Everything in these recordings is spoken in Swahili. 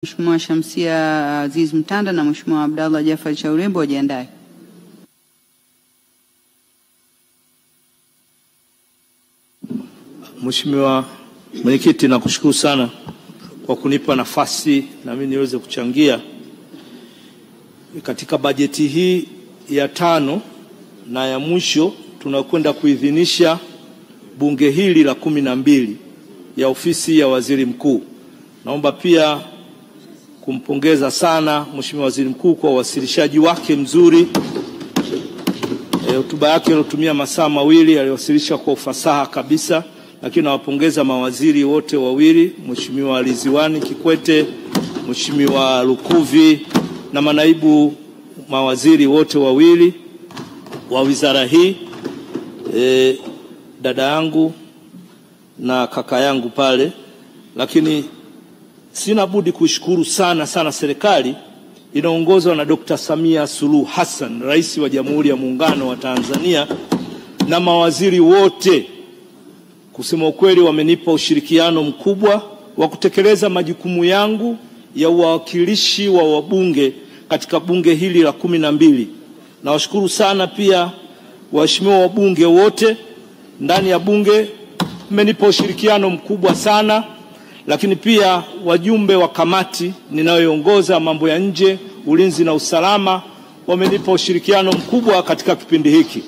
Mheshimiwa Shamsia Aziz Mtanda na Mheshimiwa Abdallah Jafar Chaurembo wajiandae. Mheshimiwa Mwenyekiti, nakushukuru sana kwa kunipa nafasi na mimi niweze kuchangia katika bajeti hii ya 5 na ya mwisho. Tunakwenda kuidhinisha bunge hili la 12 ya ofisi ya Waziri Mkuu. Naomba pia kumpongeza sana Mheshimiwa Waziri Mkuu kwa uwasilishaji wake mzuri. Hotuba yake iliyotumia masaa 2 aliwasilisha kwa ufasaha kabisa, lakini nawapongeza mawaziri wote wawili, Mheshimiwa Ridhiwani Kikwete, Mheshimiwa Lukuvi na manaibu mawaziri wote wawili wa wizara hii, dada yangu na kaka yangu pale. Lakini sina budi kushukuru sana serikali inaongozwa na Dr. Samia Suluhu Hassan, Rais wa Jamhuri ya Muungano wa Tanzania, na mawaziri wote. Kusema ukweli, wamenipa ushirikiano mkubwa wa kutekeleza majukumu yangu ya uwakilishi wa wabunge katika bunge hili la 12. Nawashukuru sana pia waheshimiwa wabunge wote ndani ya bunge, mmenipa ushirikiano mkubwa sana. Lakini pia wajumbe wa kamati ninayoongoza, mambo ya nje, ulinzi na usalama, wamenipa ushirikiano mkubwa katika kipindi hiki.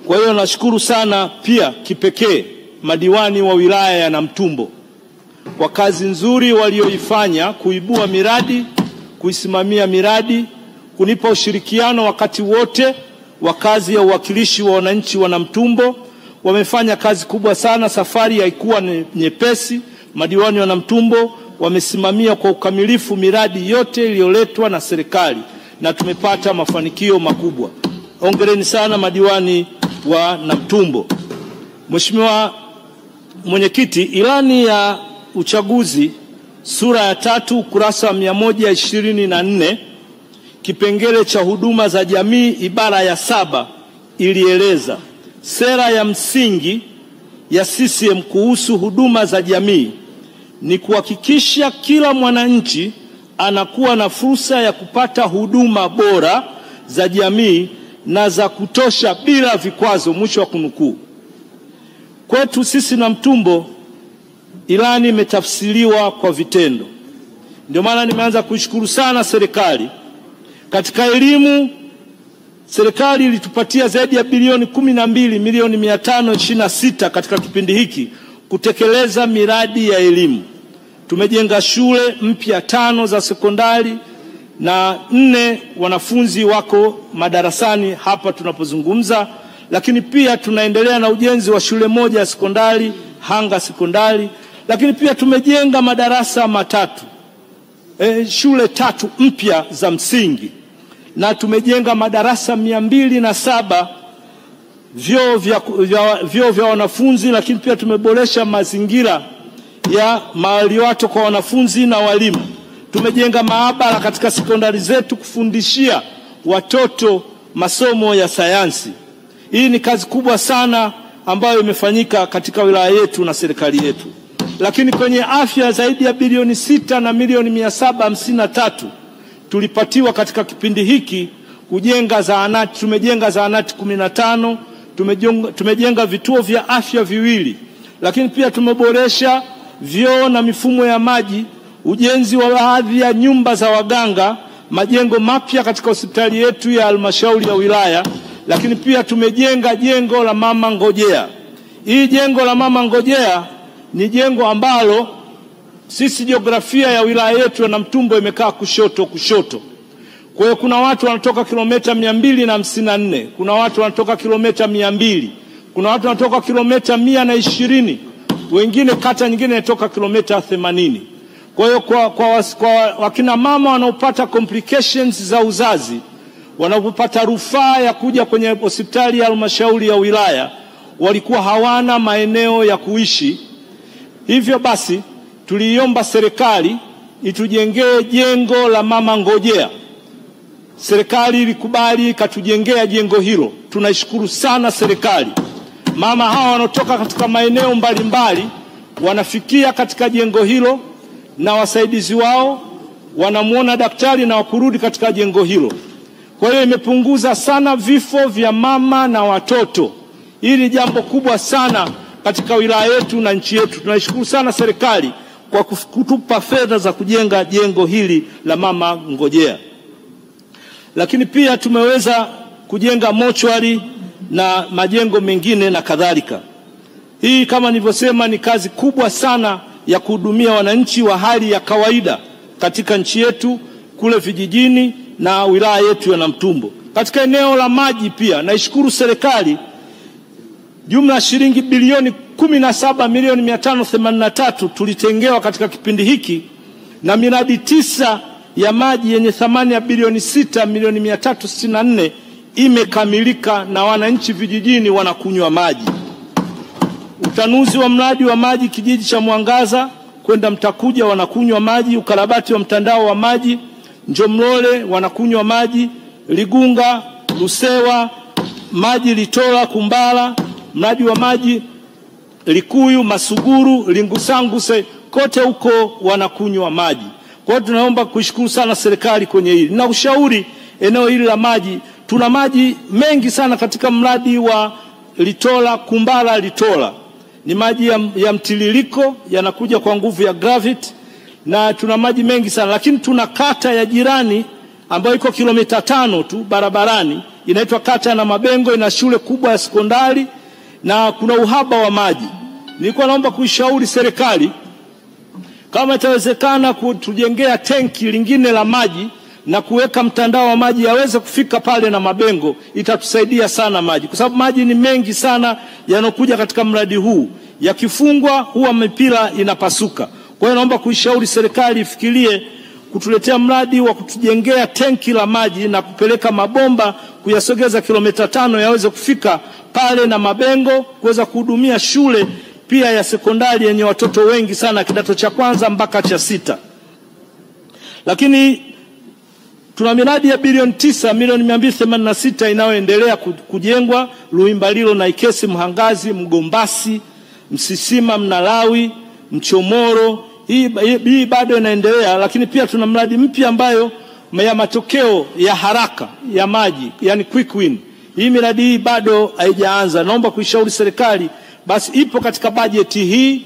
Kwa hiyo nashukuru sana pia kipekee madiwani wa wilaya ya Namtumbo kwa kazi nzuri walioifanya kuibua miradi, kuisimamia miradi, kunipa ushirikiano wakati wote wa kazi ya uwakilishi wa wananchi wa Namtumbo. Wamefanya kazi kubwa sana, safari haikuwa nyepesi. Madiwani wa Namtumbo wamesimamia kwa ukamilifu miradi yote iliyoletwa na serikali na tumepata mafanikio makubwa. Hongereni sana madiwani wa Namtumbo. Mheshimiwa Mwenyekiti, ilani ya uchaguzi sura ya 3 ukurasa wa 124 kipengele cha huduma za jamii ibara ya 7 ilieleza sera ya msingi ya CCM kuhusu huduma za jamii ni kuhakikisha kila mwananchi anakuwa na fursa ya kupata huduma bora za jamii na za kutosha bila vikwazo. Mwisho wa kunukuu. Kwetu sisi Namtumbo, ilani imetafsiriwa kwa vitendo. Ndio maana nimeanza kuishukuru sana serikali. Katika elimu, serikali ilitupatia zaidi ya bilioni 12,526 katika kipindi hiki kutekeleza miradi ya elimu. Tumejenga shule mpya 5 za sekondari na 4 wanafunzi wako madarasani hapa tunapozungumza. Lakini pia tunaendelea na ujenzi wa shule moja ya sekondari, Hanga Sekondari. Lakini pia tumejenga madarasa 3, shule 3 mpya za msingi, na tumejenga madarasa 207 vyoo vya wanafunzi. Lakini pia tumeboresha mazingira ya maliwato kwa wanafunzi na walimu. Tumejenga maabara katika sekondari zetu kufundishia watoto masomo ya sayansi. Hii ni kazi kubwa sana ambayo imefanyika katika wilaya yetu na serikali yetu. Lakini kwenye afya, zaidi ya bilioni 6 na milioni 753 tulipatiwa katika kipindi hiki kujenga zahanati. Tumejenga zahanati 15, tumejenga vituo vya afya 2, lakini pia tumeboresha vyoo na mifumo ya maji, ujenzi wa baadhi ya nyumba za waganga, majengo mapya katika hospitali yetu ya halmashauri ya wilaya. Lakini pia tumejenga jengo la Mama Ngojea. Hii jengo la Mama Ngojea ni jengo ambalo sisi jiografia ya wilaya yetu ya Namtumbo imekaa kushoto. Kwa hiyo kuna watu wanatoka kilomita 254, kuna watu wanatoka kilomita 200, kuna watu wanatoka kilomita 120, wengine kata nyingine inatoka kilomita 80. Kwa hiyo kwa wakina mama wanaopata complications za uzazi, wanapopata rufaa ya kuja kwenye hospitali ya halmashauri ya wilaya, walikuwa hawana maeneo ya kuishi. Hivyo basi tuliomba serikali itujengee jengo la Mama Ngojea. Serikali ilikubali, ikatujengea jengo hilo. Tunaishukuru sana serikali. Mama hawa wanaotoka katika maeneo mbalimbali wanafikia katika jengo hilo, na wasaidizi wao wanamuona daktari na wakurudi katika jengo hilo. Kwa hiyo imepunguza sana vifo vya mama na watoto. Hili jambo kubwa sana katika wilaya yetu na nchi yetu. Tunaishukuru sana serikali kwa kutupa fedha za kujenga jengo hili la Mama Ngojea. Lakini pia tumeweza kujenga mochwari na majengo mengine na kadhalika. Hii kama nilivyosema ni kazi kubwa sana ya kuhudumia wananchi wa hali ya kawaida katika nchi yetu kule vijijini na wilaya yetu ya Namtumbo. Katika eneo la maji pia naishukuru serikali, jumla shilingi bilioni 17,583 tulitengewa katika kipindi hiki, na miradi 9 ya maji yenye thamani ya bilioni 6,364 imekamilika na wananchi vijijini wanakunywa maji. Utanuzi wa mradi wa maji kijiji cha Mwangaza kwenda Mtakuja wanakunywa maji. Ukarabati wa mtandao wa maji Njomlole wanakunywa maji. Ligunga, Lusewa, maji Litola, Kumbala, mradi wa maji Likuyu, Masuguru, Lingusanguse, kote huko wanakunywa maji. Kwa hiyo tunaomba kuishukuru sana serikali kwenye hili. Na ushauri eneo hili la maji, tuna maji mengi sana katika mradi wa Litola, Kumbala, Litola. Ni maji ya mtiririko yanakuja kwa nguvu ya gravity, na tuna maji mengi sana. Lakini tuna kata ya jirani ambayo iko kilomita 5 tu barabarani, inaitwa kata ya Mabengo, ina shule kubwa ya sekondari na kuna uhaba wa maji. Nilikuwa naomba kuishauri serikali kama itawezekana kutujengea tenki lingine la maji na kuweka mtandao wa maji yaweze kufika pale na Mabengo, itatusaidia sana maji, kwa sababu maji ni mengi sana yanokuja katika mradi huu. Yakifungwa huwa mipira inapasuka. Kwa hiyo naomba kuishauri serikali ifikirie kutuletea mradi wa kutujengea tenki la maji na kupeleka mabomba kuyasogeza kilomita 5 yaweze kufika pale na Mabengo, kuweza kuhudumia shule pia ya sekondari yenye watoto wengi sana kidato cha kwanza mpaka cha 6. Lakini tuna miradi ya bilioni 9,286 inayoendelea kujengwa Luimbalilo na Ikesi, Mhangazi, Mgombasi, Msisima, Mnalawi, Mchomoro. Hii bado inaendelea. Lakini pia tuna mradi mpya ambayo ya matokeo ya haraka ya maji, yani quick win. Hii miradi hii bado haijaanza. Naomba kuishauri serikali, basi ipo katika bajeti hii.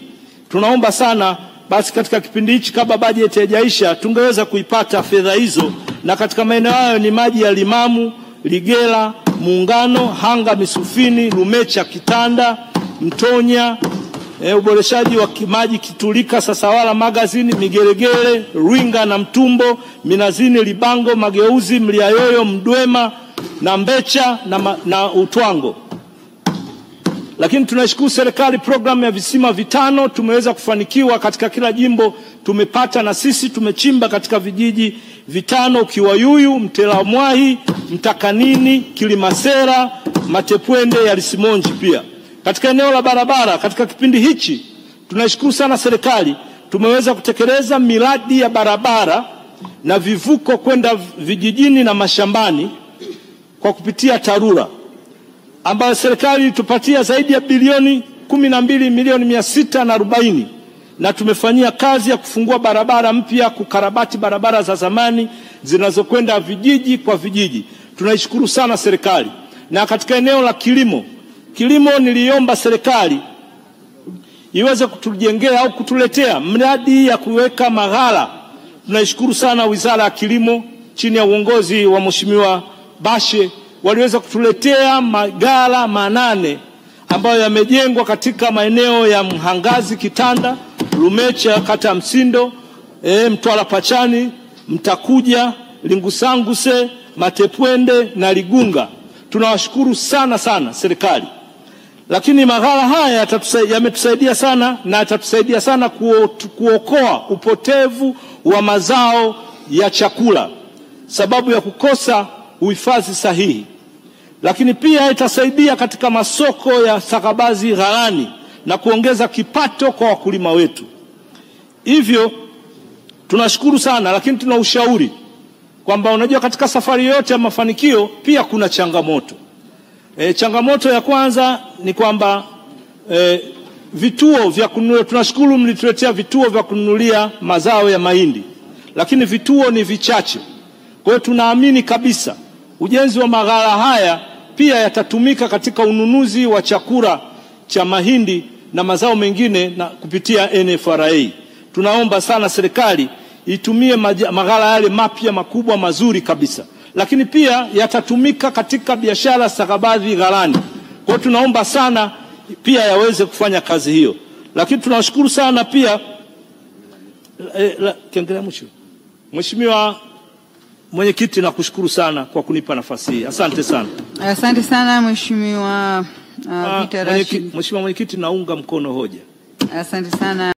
Tunaomba sana basi katika kipindi hichi kabla bajeti haijaisha tungeweza kuipata fedha hizo. Na katika maeneo hayo ni maji ya Limamu, Ligela, Muungano, Hanga, Misufini, Lumecha, Kitanda, Mtonya, uboreshaji wa maji Kitulika, Sasawala, Magazini, Migeregere, Ruinga na Mtumbo, Minazini, Libango, Mageuzi, Mliayoyo, Mdwema na Mbecha na Utwango. Lakini tunashukuru serikali, programu ya visima 5 tumeweza kufanikiwa katika kila jimbo. Tumepata na sisi tumechimba katika vijiji 5: Kiwayuyu, Mtelamwahi, Mtakanini, Kilimasera, Matepwende ya Lisimonji. Pia katika eneo la barabara, katika kipindi hichi tunashukuru sana serikali, tumeweza kutekeleza miradi ya barabara na vivuko kwenda vijijini na mashambani kwa kupitia TARURA, ambayo serikali ilitupatia zaidi ya bilioni 12,640, na tumefanyia kazi ya kufungua barabara mpya, kukarabati barabara za zamani zinazokwenda vijiji kwa vijiji. Tunaishukuru sana serikali. Na katika eneo la kilimo niliomba serikali iweze kutujengea au kutuletea mradi ya kuweka maghala. Tunaishukuru sana Wizara ya Kilimo chini ya uongozi wa Mheshimiwa Bashe, waliweza kutuletea maghala 8 ambayo yamejengwa katika maeneo ya Mhangazi, Kitanda, Lumecha, kata Msindo, Mtwara Pachani, Mtakuja, Lingusanguse, Matepwende na Ligunga. Tunawashukuru sana sana serikali. Lakini maghala haya yametusaidia sana na yatatusaidia sana kuokoa upotevu wa mazao ya chakula sababu ya kukosa uhifadhi sahihi. Lakini pia itasaidia katika masoko ya stakabadhi ghalani na kuongeza kipato kwa wakulima wetu. Hivyo tunashukuru sana. Lakini tuna ushauri kwamba unajua katika safari yote ya mafanikio pia kuna changamoto. Changamoto ya kwanza ni kwamba vituo vya kununulia, tunashukuru mlituletea vituo vya kununulia mazao ya mahindi, lakini vituo ni vichache. Kwa hiyo tunaamini kabisa ujenzi wa maghala haya pia yatatumika katika ununuzi wa chakula cha mahindi na mazao mengine na kupitia NFRA. Tunaomba sana serikali itumie maghala yale mapya makubwa mazuri kabisa, lakini pia yatatumika katika biashara stakabadhi ghalani. Kwa hiyo tunaomba sana pia yaweze kufanya kazi hiyo. Lakini tunashukuru sana pia Mheshimiwa Mwenyekiti, nakushukuru sana kwa kunipa nafasi hii. Asante sana. Asante sana Mheshimiwa Peter Rashid. Mheshimiwa Mwenyekiti, naunga mkono hoja. Asante sana.